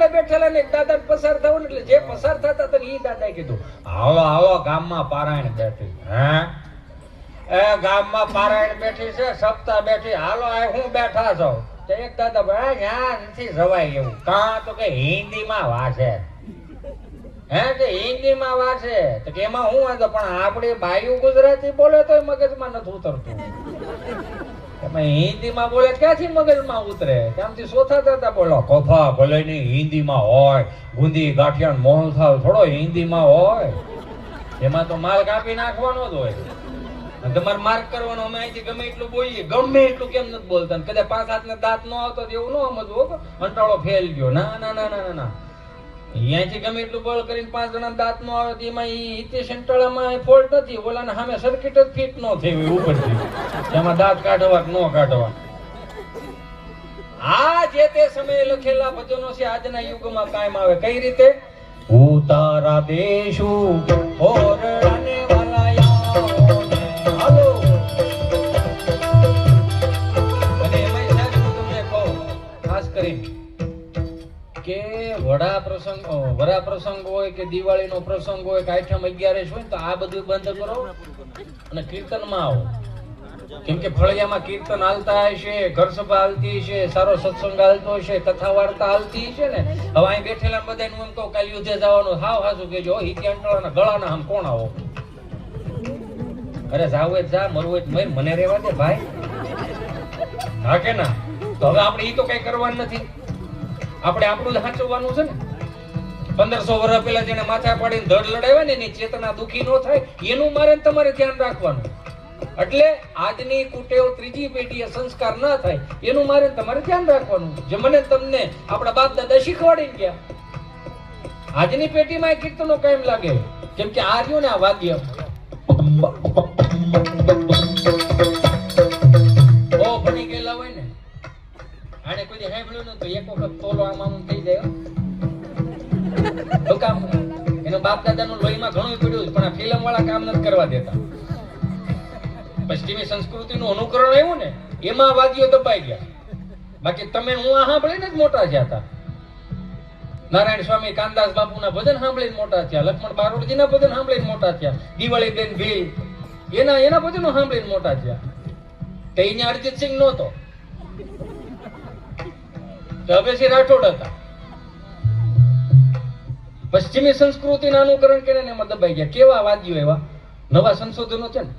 દાદા બેઠેલા ને દાદા પસાર થવું એટલે જે પસાર થતા હતા એ દાદાએ કીધું આવો આવો ગામમાં પારાયણ બેઠી. હે એ ગામમાં પારાયણ બેઠી છે, સપ્તાહ બેઠી, હાલો આ હું બેઠા છો. તો એક દાદા ભાઈ ત્યાં નથી જવાય એવું. કાં તો કે હિન્દીમાં વાંચે. હે કે હિન્દીમાં વાંચે તો કે એમાં હું વાંધો, પણ આપણી બાયુ ગુજરાતી બોલે તો મગજમાં નથી ઉતરતું. હિન્દીમાં બોલે ક્યાંથી મગજમાં ઉતરે? ત્યાંથી સોથા દાદા બોલો કોફા ભલે નહીં હિન્દીમાં હોય, ગુંદી ગાંઠિયા મોહનથાળ થોડો હિન્દીમાં હોય. એમાં તો માલ કાપી નાખવાનો જ હોય. તમારે માર્ક કરવાનો. અમે અહીંથી ગમે એટલું બોલીએ, ગમે એટલું કેમ નથી બોલતા, કદાચ 5 હાથને દાંત ન આવતો એવું ન સમજવું અંટાળો ફેલ ગયો. ના ના ના ના ના, અહીંયાથી ગમે એટલું બોલ કરીને 5 જણા દાંત નો આવે એમાં હિતેશ અંટાળામાં ફોલ્ટ નથી. ઓલાને સામે સર્કિટ જ ફિટ ન થઈ હોય ઉપરથી, એમાં દાંત કાઢવા કે ન કાઢવા. આ જે તે સમયે લખેલા ભજનો છે આજના યુગમાં કાયમ આવે. કઈ રીતે? ઉતારા દેશુ ઓરડાને વાલા હાલો. અને એમાં સાહેબ હું તમને કહું ખાસ કરીને કે વડા પ્રસંગ હોય કે દિવાળીનો પ્રસંગ હોય કે 8મ 11 હોય તો આ બધું બંધ કરો અને કીર્તનમાં આવો. કેમ કે ફળિયામાં કીર્તન હાલતા હશે, ઘર સભા હાલતી હશે, સારો સત્સંગ હાલતો હશે, કથા વાર્તા હાલતી હશે ને. હવે અહીં બેઠેલા બધાનું એમ કહું કાલ યુદ્ધે જવાનું, હાવ હાસું કેજો હિત્યા અંટાળાના ગળાના આમ કોણ આવો? અરે જાવ જ જા, મરવું જ મર, મને રહેવા દે ભાઈ. હા કે ના? તો હવે આપણે ઈ તો કઈ કરવાનું નથી. આપણે આપણું જ સાચવવાનું છે ને. 1500 વર્ષ પહેલા જેને માથા પાડીને ધડ લડાવ્યા ને એની ચેતના દુખી ન થાય એનું મારે તમારે ધ્યાન રાખવાનું. એટલે આજની કુટેવ ત્રીજી પેઢીએ સંસ્કાર ના થાય એનું મારે તમારે ધ્યાન રાખવાનું. જે મને તમને આપણા બાપ દાદા શીખવાડીને ગયા. આજની પેઢીમાં કીર્તનો કાયમ લાગે. કેમ કે આ રહ્યું ને આ વાદ્ય ઓ ભણી ગયેલા હોય ને, આને કોઈ સાંભળ્યું ને તો એક વખત તોલો આમ થઈ જાય. એનો બાપ દાદાનું લોહીમાં ઘણું પડ્યું પણ આ ફિલ્મ વાળા કામ નથી કરવા દેતા. પશ્ચિમી સંસ્કૃતિનું અનુકરણ આવ્યું ને એમાં વાદીઓ દબાઈ ગયા. બાકી તમે હું આ સાંભળીને જ મોટા થયા હતા. નારાયણ સ્વામી કાનદાસ બાપુના ભજન સાંભળીને મોટા થયા, લક્ષ્મણ બારોટજીના ભજન સાંભળીને મોટા થયા, દિવાળી બેન ભીલ એના ભજનો સાંભળીને મોટા થયા. તો અહીંયા અરિજીત સિંહ નહોતો, અભયસિંહ રાઠોડ હતા. પશ્ચિમી સંસ્કૃતિના અનુકરણ કરીને એમાં દબાઈ ગયા. કેવા વાદ્યો એવા નવા સંશોધનો છે ને